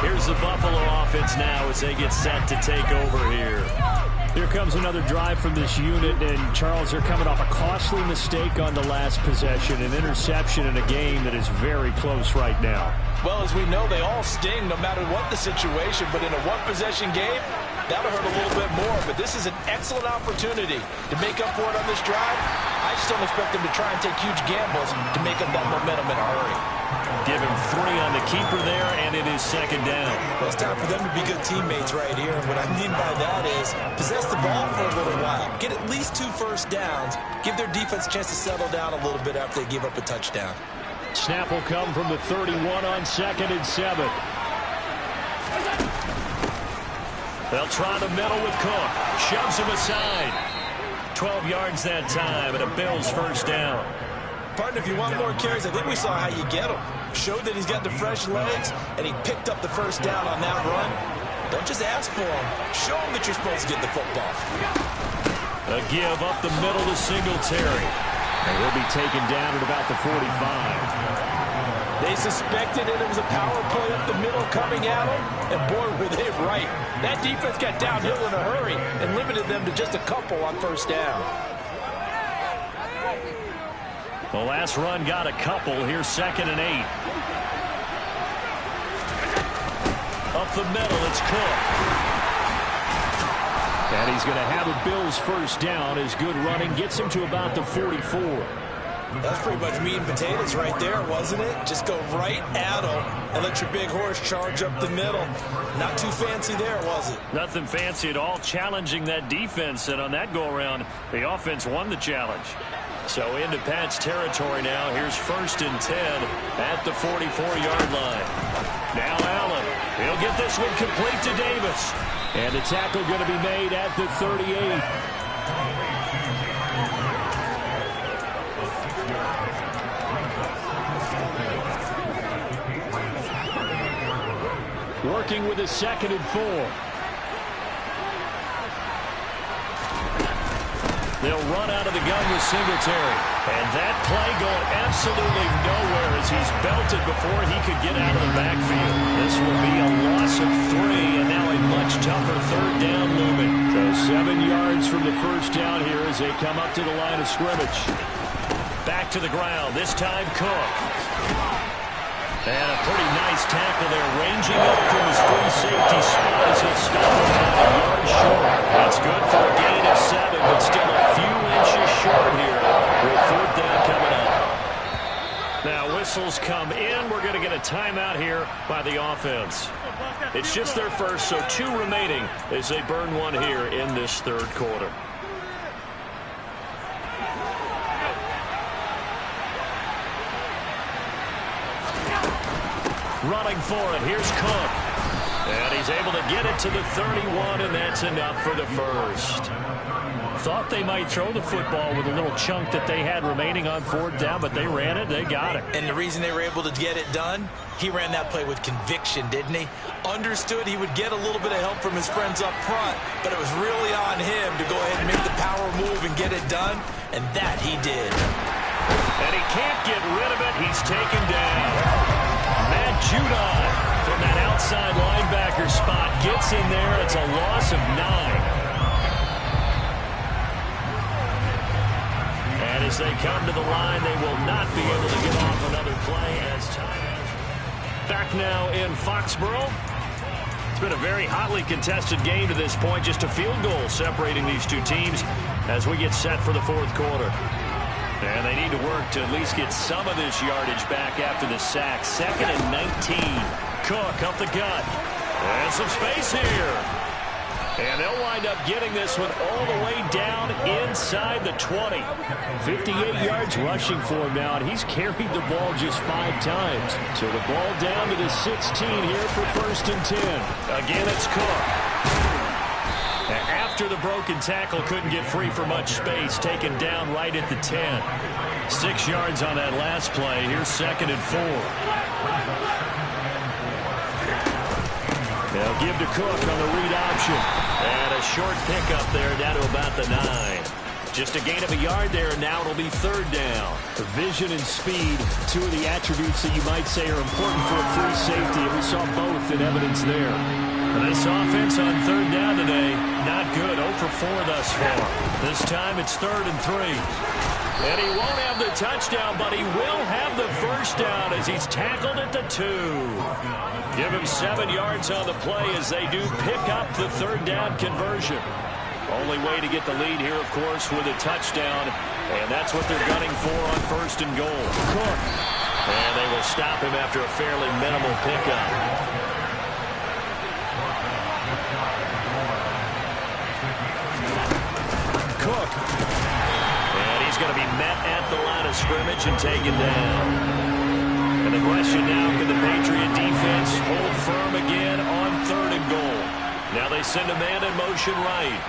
Here's the Buffalo offense now as they get set to take over here. Here comes another drive from this unit, and Charles, they're coming off a costly mistake on the last possession, an interception in a game that is very close right now. Well, as we know, they all sting no matter what the situation, but in a one-possession game, that'll hurt a little bit more. But this is an excellent opportunity to make up for it on this drive. I just don't expect them to try and take huge gambles to make up that momentum in a hurry. Give him 3 on the keeper there, and it is 2nd down. Well, it's time for them to be good teammates right here. And what I mean by that is possess the ball for a little while. Get at least 2 first downs. Give their defense a chance to settle down a little bit after they give up a touchdown. Snap will come from the 31 on 2nd and 7. They'll try the middle with Cook. Shoves him aside. 12 yards that time, and a Bills 1st down. Partner, if you want more carries, I think we saw how you get them. Showed that he's got the fresh legs, and he picked up the 1st down on that run. Don't just ask for them. Show them that you're supposed to get the football. A give up the middle to Singletary. And he'll be taken down at about the 45. They suspected it was a power play up the middle coming at them, and boy, were they right. That defense got downhill in a hurry and limited them to just a couple on 1st down. The last run got a couple. Here's 2nd and 8. Up the middle, it's Cook. And he's going to have a Bills 1st down as good running gets him to about the 44. That's pretty much meat and potatoes right there, wasn't it? Just go right at them and let your big horse charge up the middle. Not too fancy there, was it? Nothing fancy at all, challenging that defense. And on that go-around, the offense won the challenge. So into Pat's territory now. Here's 1st and 10 at the 44-yard line. Now Allen. He'll get this one complete to Davis. And the tackle going to be made at the 38. Working with a 2nd and 4. They'll run out of the gun with Singletary. And that play going absolutely nowhere as he's belted before he could get out of the backfield. This will be a loss of 3, and now a much tougher 3rd down looming. So 7 yards from the first down here as they come up to the line of scrimmage. Back to the ground, this time Cook. And a pretty nice tackle there, ranging up from his free safety spot as he'll stop about a yard short. That's good for a gain of 7, but still a few inches short here with 4th down coming up. Now whistles come in. We're going to get a timeout here by the offense. It's just their first, so 2 remaining as they burn 1 here in this 3rd quarter. Running for it, here's Cook. And he's able to get it to the 31, and that's enough for the first. Thought they might throw the football with a little chunk that they had remaining on 4th down, but they ran it, they got it. And the reason they were able to get it done, he ran that play with conviction, didn't he? Understood he would get a little bit of help from his friends up front, but it was really on him to go ahead and make the power move and get it done, and that he did. And he can't get rid of it, he's taken down. Matt Judon from that outside linebacker spot gets in there. It's a loss of 9. And as they come to the line, they will not be able to get off another play as time. Back now in Foxborough. It's been a very hotly contested game to this point. Just a field goal separating these 2 teams as we get set for the 4th quarter. And they need to work to at least get some of this yardage back after the sack. 2nd and 19. Cook up the gut. And some space here. And they'll wind up getting this one all the way down inside the 20. 58 yards rushing for him now, and he's carried the ball just 5 times. So the ball down to the 16 here for 1st and 10. Again, it's Cook. After the broken tackle, couldn't get free for much space, taken down right at the 10. 6 yards on that last play. Here's 2nd and 4. They'll give to Cook on the read option. And a short pickup there down to about the 9. Just a gain of a yard there, and now it'll be 3rd down. Vision and speed, 2 of the attributes that you might say are important for a free safety, and we saw both in evidence there. This offense on 3rd down today, not good. 0 for 4 thus far. This time it's 3rd and 3. And he won't have the touchdown, but he will have the first down as he's tackled at the 2. Give him 7 yards on the play as they do pick up the 3rd down conversion. Only way to get the lead here, of course, with a touchdown. And that's what they're gunning for on 1st and goal. Cook. And they will stop him after a fairly minimal pickup. Cook. And he's going to be met at the line of scrimmage and taken down. And the question now, can the Patriot defense hold firm again on 3rd and goal? Now they send a man in motion right.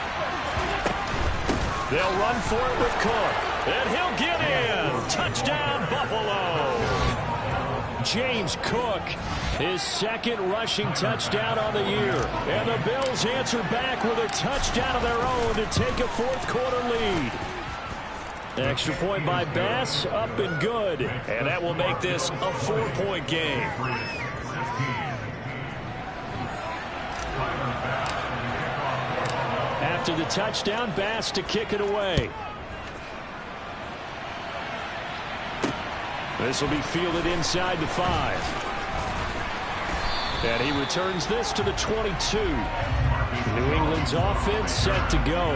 They'll run for it with Cook. And he'll get in. Touchdown, Buffalo. James Cook, his 2nd rushing touchdown on the year. And the Bills answer back with a touchdown of their own to take a 4th quarter lead. Extra point by Bass, up and good. And that will make this a 4-point game. After the touchdown, Bass to kick it away. This will be fielded inside the 5. And he returns this to the 22. New England's offense set to go.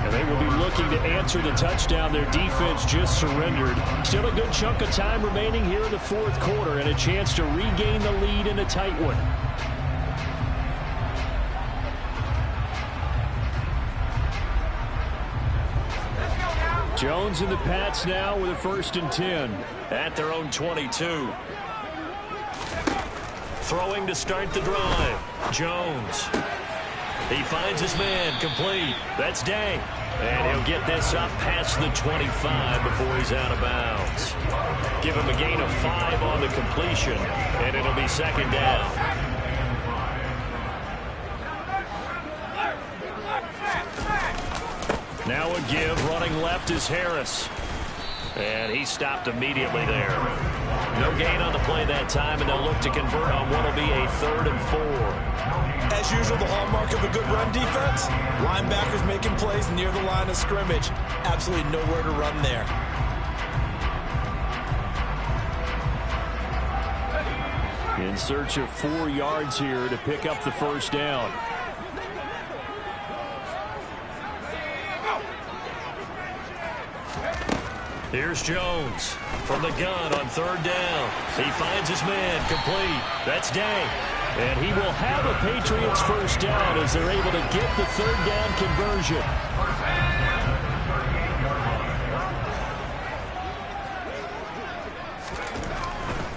And they will be looking to answer the touchdown. Their defense just surrendered. Still a good chunk of time remaining here in the 4th quarter and a chance to regain the lead in a tight one. Jones and the Pats now with a 1st and 10. At their own 22. Throwing to start the drive. Jones. He finds his man complete. That's Day. And he'll get this up past the 25 before he's out of bounds. Give him a gain of 5 on the completion, and it'll be second down. Now a give, running left is Harris. And he stopped immediately there. No gain on the play that time, and they'll look to convert on what will be a 3rd and 4. As usual, the hallmark of a good run defense, linebackers making plays near the line of scrimmage. Absolutely nowhere to run there. In search of 4 yards here to pick up the first down. Here's Jones from the gun on 3rd down. He finds his man complete. That's Day. And he will have a Patriots first down as they're able to get the 3rd down conversion.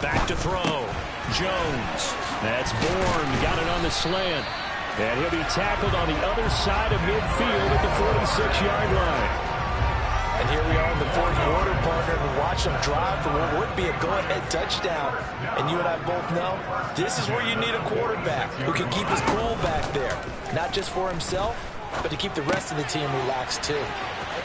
Back to throw. Jones. That's Bourne. Got it on the slant. And he'll be tackled on the other side of midfield at the 46-yard line. And here we are in the 4th quarter, partner, and watch them drive for what would be a go-ahead touchdown. And you and I both know this is where you need a quarterback who can keep his cool back there. Not just for himself, but to keep the rest of the team relaxed, too.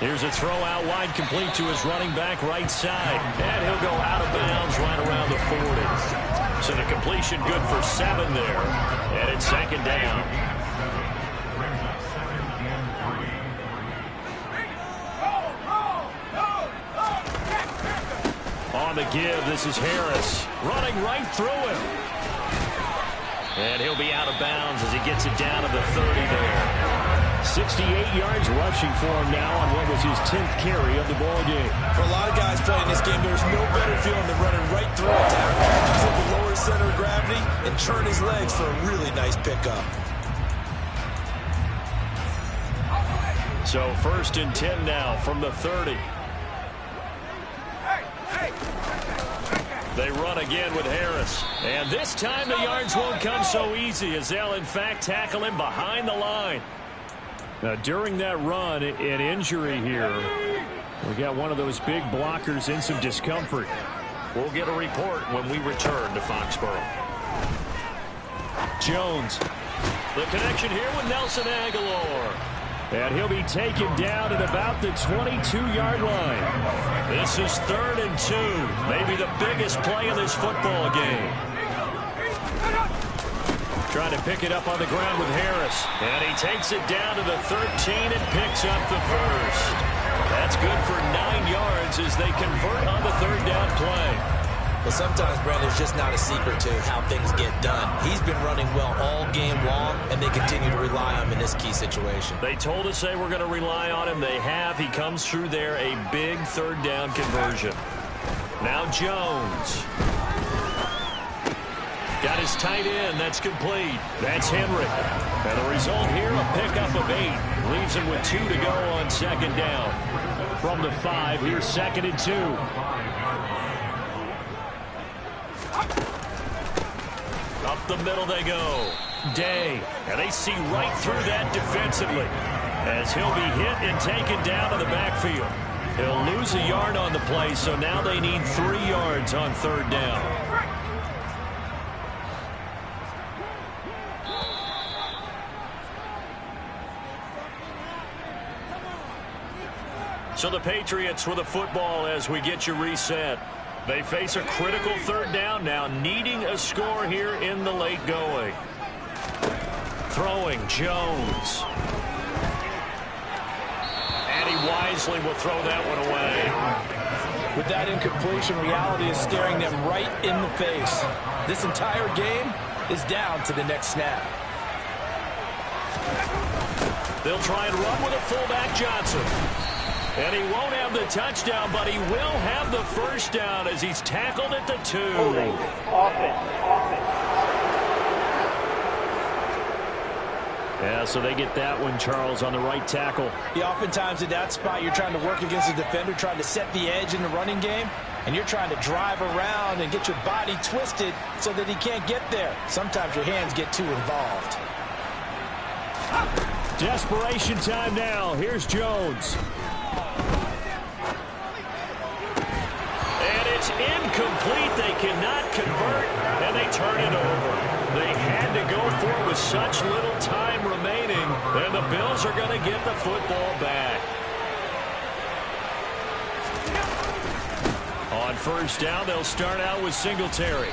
Here's a throw out wide, complete to his running back right side. And he'll go out of bounds right around the 40. So the completion good for 7 there. And it's second down. On the give, this is Harris. Running right through him. And he'll be out of bounds as he gets it down to the 30 there. 68 yards rushing for him now on what was his 10th carry of the ball game. For a lot of guys playing this game, there's no better feeling than running right through a tackle. He's at the lower center of gravity and turn his legs for a really nice pickup. So 1st and 10 now from the 30. They run again with Harris. And this time the yards won't come so easy as they'll in fact tackle him behind the line. Now during that run, an injury here. We got one of those big blockers in some discomfort. We'll get a report when we return to Foxborough. Jones. The connection here with Nelson Aguilar. And he'll be taken down at about the 22-yard line. This is 3rd and 2. Maybe the biggest play of this football game. Trying to pick it up on the ground with Harris. And he takes it down to the 13 and picks up the first. That's good for 9 yards as they convert on the 3rd down play. Well, sometimes, Brandon, it's just not a secret to how things get done. He's been running well all game long, and they continue to rely on him in this key situation. They told us they were going to rely on him. They have. He comes through there, a big 3rd down conversion. Now Jones. Got his tight end. That's complete. That's Henry. And the result here, a pickup of 8. Leaves him with 2 to go on 2nd down. From the 5, here's 2nd and 2. Up the middle they go. Day. And they see right through that defensively as he'll be hit and taken down to the backfield. He'll lose a yard on the play, so now they need 3 yards on 3rd down. So the Patriots with the football as we get you reset. They face a critical 3rd down now, needing a score here in the late going. Throwing Jones. And he wisely will throw that one away. With that incompletion, reality is staring them right in the face. This entire game is down to the next snap. They'll try and run with a fullback, Johnson. And he won't have the touchdown, but he will have the first down as he's tackled at the 2. Yeah, so they get that one, Charles, on the right tackle. Yeah, oftentimes at that spot, you're trying to work against a defender, trying to set the edge in the running game, and you're trying to drive around and get your body twisted so that he can't get there. Sometimes your hands get too involved. Desperation time now. Here's Jones. And it's incomplete. They cannot convert, and they turn it over. They had to go for it with such little time remaining, and the Bills are going to get the football back. On first down, they'll start out with Singletary.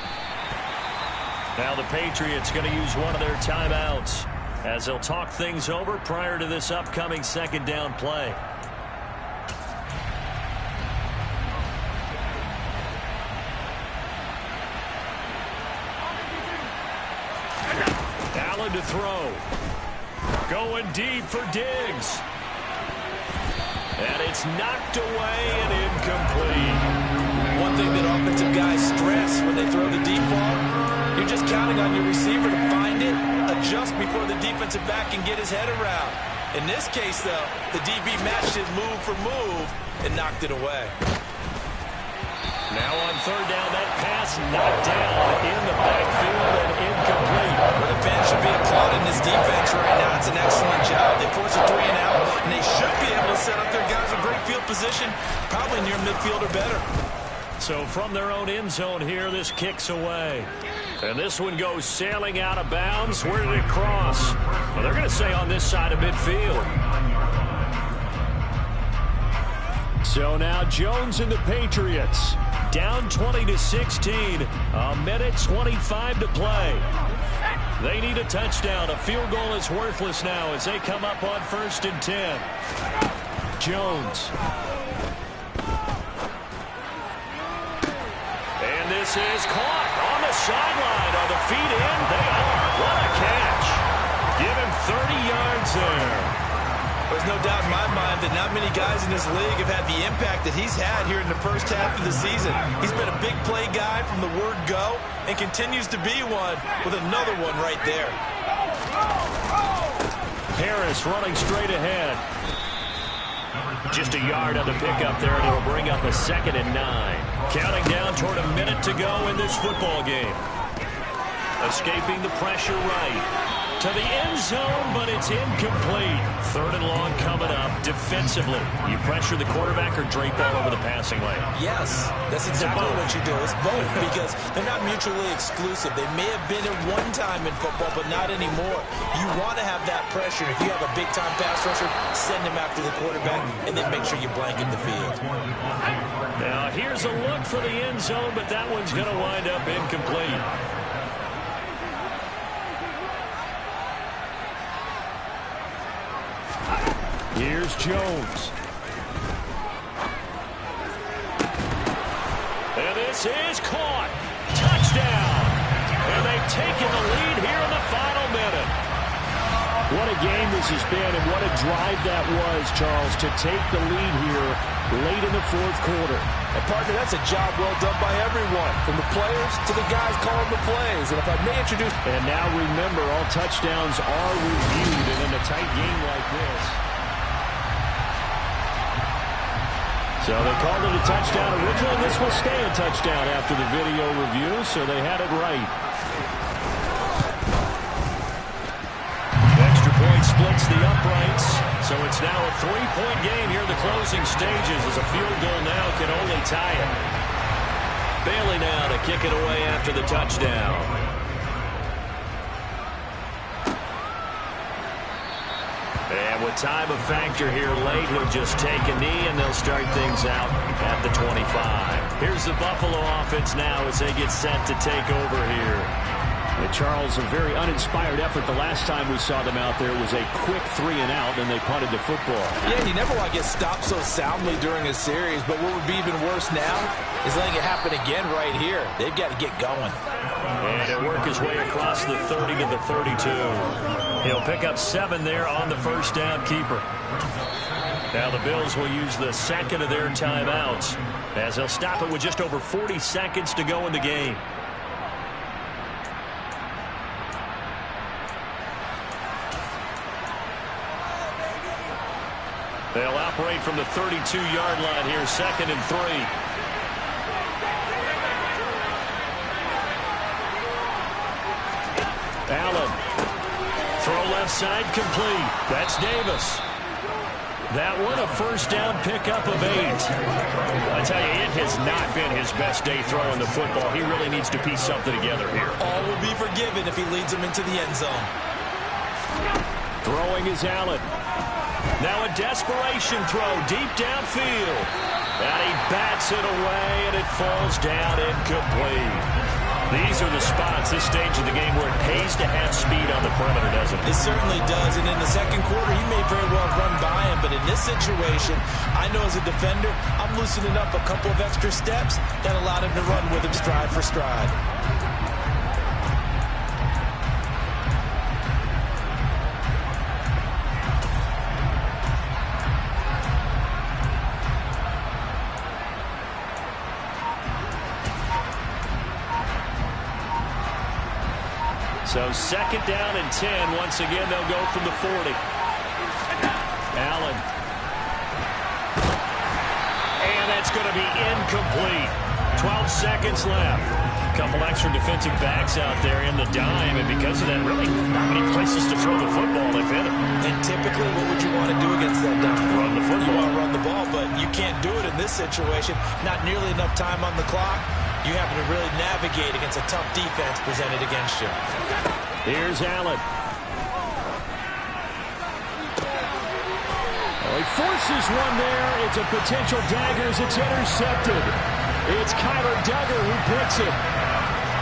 Now the Patriots going to use one of their timeouts as they'll talk things over prior to this upcoming second down play. Allen to throw. Going deep for Diggs. And it's knocked away and incomplete. One thing that offensive guys stress when they throw the deep ball, you're just counting on your receiver to find it, adjust before the defensive back can get his head around. In this case, though, the DB matched it move for move and knocked it away. Now on third down, that pass knocked down in the backfield and incomplete. Well, the fans should be applauding this defense right now. It's an excellent job. They force a 3 and out, and they should be able to set up their guys in great field position, probably near midfield or better. So from their own end zone here, this kicks away. And this one goes sailing out of bounds. Where did it cross? Well, they're going to say on this side of midfield. So now Jones and the Patriots down 20-16. A minute 25 to play. They need a touchdown. A field goal is worthless now as they come up on 1st and 10. Jones. And this is caught on the sideline. Are the feet in? They are. What a catch. Give him 30 yards there. There's no doubt in my mind that not many guys in this league have had the impact that he's had here in the first half of the season. He's been a big play guy from the word go and continues to be one with another one right there. Harris running straight ahead. Just a yard on the pickup there, and it'll bring up a 2nd and 9. Counting down toward a minute to go in this football game. Escaping the pressure right. To the end zone, but it's incomplete. 3rd and long coming up defensively. You pressure the quarterback or drape all over the passing lane? Yes, that's exactly what you do. It's both because they're not mutually exclusive. They may have been at one time in football, but not anymore. You want to have that pressure. If you have a big-time pass rusher, send him after the quarterback, and then make sure you blanket the field. Now, here's a look for the end zone, but that one's going to wind up incomplete. Here's Jones. And this is caught. Touchdown. And they've taken the lead here in the final minute. What a game this has been, and what a drive that was, Charles, to take the lead here late in the 4th quarter. And partner, that's a job well done by everyone, from the players to the guys calling the plays. And if I may introduce... And now remember, all touchdowns are reviewed, and in a tight game like this... So they called it a touchdown originally. This will stay a touchdown after the video review, so they had it right. Extra point splits the uprights, so it's now a 3-point game here in the closing stages as a field goal now can only tie it. Bailey now to kick it away after the touchdown. And with time a factor here late, he'll just take a knee, and they'll start things out at the 25. Here's the Buffalo offense now as they get set to take over here. And Charles, a very uninspired effort. The last time we saw them out there was a quick 3 and out, and they punted the football. Yeah, you never want to get stopped so soundly during a series, but what would be even worse now is letting it happen again right here. They've got to get going. And he'll work his way across the 30 to the 32. He'll pick up 7 there on the first down keeper. Now the Bills will use the 2nd of their timeouts as they'll stop it with just over 40 seconds to go in the game. They'll operate from the 32-yard line here, 2nd and 3. Allen. Throw Throw left side complete. That's Davis. That one a first down pickup of 8. I tell you, it has not been his best day throwing the football. He really needs to piece something together here. All will be forgiven if he leads them into the end zone. Throwing is Allen. Now a desperation throw deep downfield. And he bats it away, and it falls down incomplete. These are the spots, this stage of the game, where it pays to have speed on the perimeter, doesn't it? It certainly does, and in the second quarter, he may very well run by him, but in this situation, I know as a defender, I'm loosening up a couple of extra steps that allowed him to run with him stride for stride. So second down and 10. Once again, they'll go from the 40. Allen. And that's going to be incomplete. 12 seconds left. A couple extra defensive backs out there in the dime, and because of that, really not many places to throw the football. They've hit it. And typically, what would you want to do against that dime? Run the football. You want to run the ball, but you can't do it in this situation. Not nearly enough time on the clock. You have to really navigate against a tough defense presented against you. Here's Allen. Well, he forces one there. It's a potential dagger as it's intercepted. It's Kyler Duggar who picks it.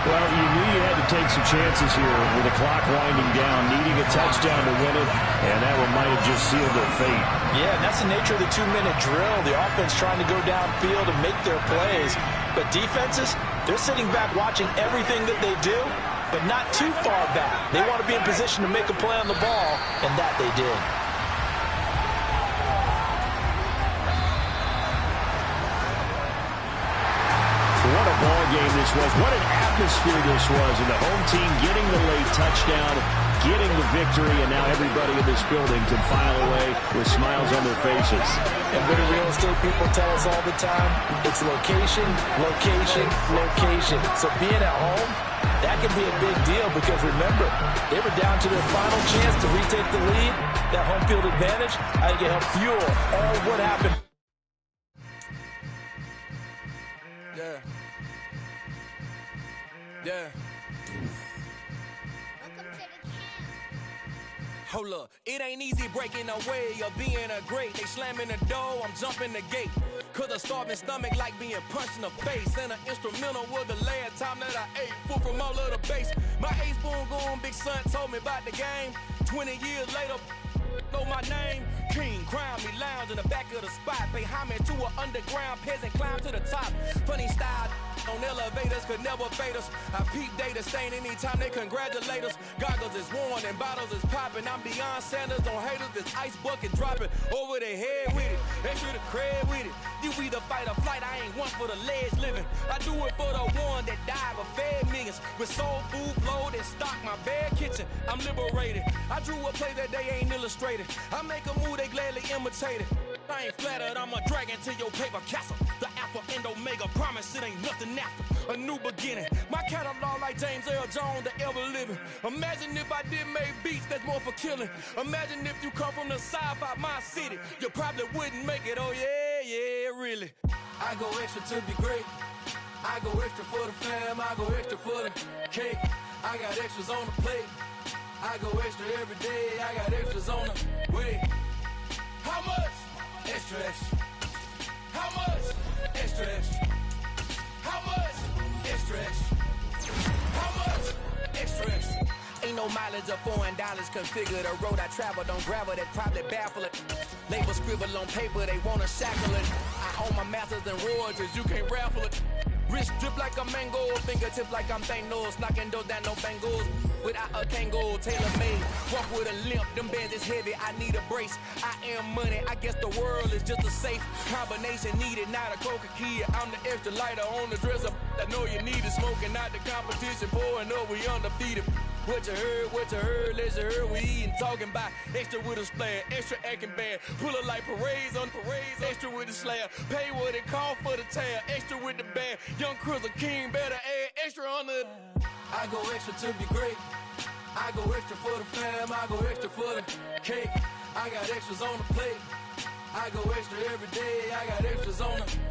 Well, you knew you had to take some chances here with the clock winding down, needing a touchdown to win it, and that one might have just sealed their fate. Yeah, and that's the nature of the 2-minute drill. The offense trying to go downfield and make their plays. But defenses, they're sitting back watching everything that they do, but not too far back. They want to be in position to make a play on the ball, and that they did. What a ball game this was. What an atmosphere this was. And the home team getting the late touchdown, getting the victory, and now everybody in this building can file away with smiles on their faces. And what do real estate people tell us all the time? It's location, location, location. So being at home, that can be a big deal because remember, they were down to their final chance to retake the lead. That home field advantage, I think it helped fuel all what happened. Yeah. Yeah. Hold up, it ain't easy breaking away or being a great. They slamming the door, I'm jumping the gate. Cause a starving stomach like being punched in the face. And an instrumental was the last time that I ate. Food from all of the base. My A-spoon going, big son told me about the game. 20 years later, know my name. King, crown me, lounge in the back of the spot. Pay homage to an underground peasant, climb to the top. Funny style on elevators could never fade us. I peep data stain anytime they congratulate us. Goggles is worn and bottles is popping. I'm beyond Sanders on haters, this ice bucket dropping over their head with it. Extra the cred with it. You either fight or flight, I ain't one for the ledge living. I do it for the one that died but fed millions. With soul food flowed and stocked my bare kitchen. I'm liberated. I drew a play that they ain't illustrated. I make a move, they gladly imitate it. I ain't flattered, I'm a dragon to your paper castle. The Alpha and Omega, promise it ain't nothing after. A new beginning. My catalog like James Earl Jones, the ever living. Imagine if I did make beats that's more for killing. Imagine if you come from the south out my city. You probably wouldn't make it, oh yeah, yeah, really. I go extra to be great. I go extra for the fam, I go extra for the cake. I got extras on the plate. I go extra every day, I got extras on the way. How much? Extra, extra. How much? Extra, extra. How much? Extra, extra. How much? Extra, extra. Ain't no mileage of $4 configure the road I travel. Don't gravel that probably baffle it. Label scribble on paper, they wanna shackle it. I own my masters and royalties, you can't raffle it. Wrist drip like a mango, fingertips like I'm Thanos, knocking those down no bangles. Without a Kango, tailor-made, walk with a limp, them bands is heavy, I need a brace. I am money, I guess the world is just a safe combination needed, not a coca key. I'm the extra lighter on the dresser, I know you need it, smoking out the competition, pouring up, we undefeated. What you heard, let's you heard, we eating, talking about extra with a splash, extra acting bad, pull it like parades on parades, extra with the slab, pay what it cost for the tab, extra with the bag, young Chris a king, better add extra on the. I go extra to be great, I go extra for the fam, I go extra for the cake. I got extras on the plate. I go extra every day, I got extras on the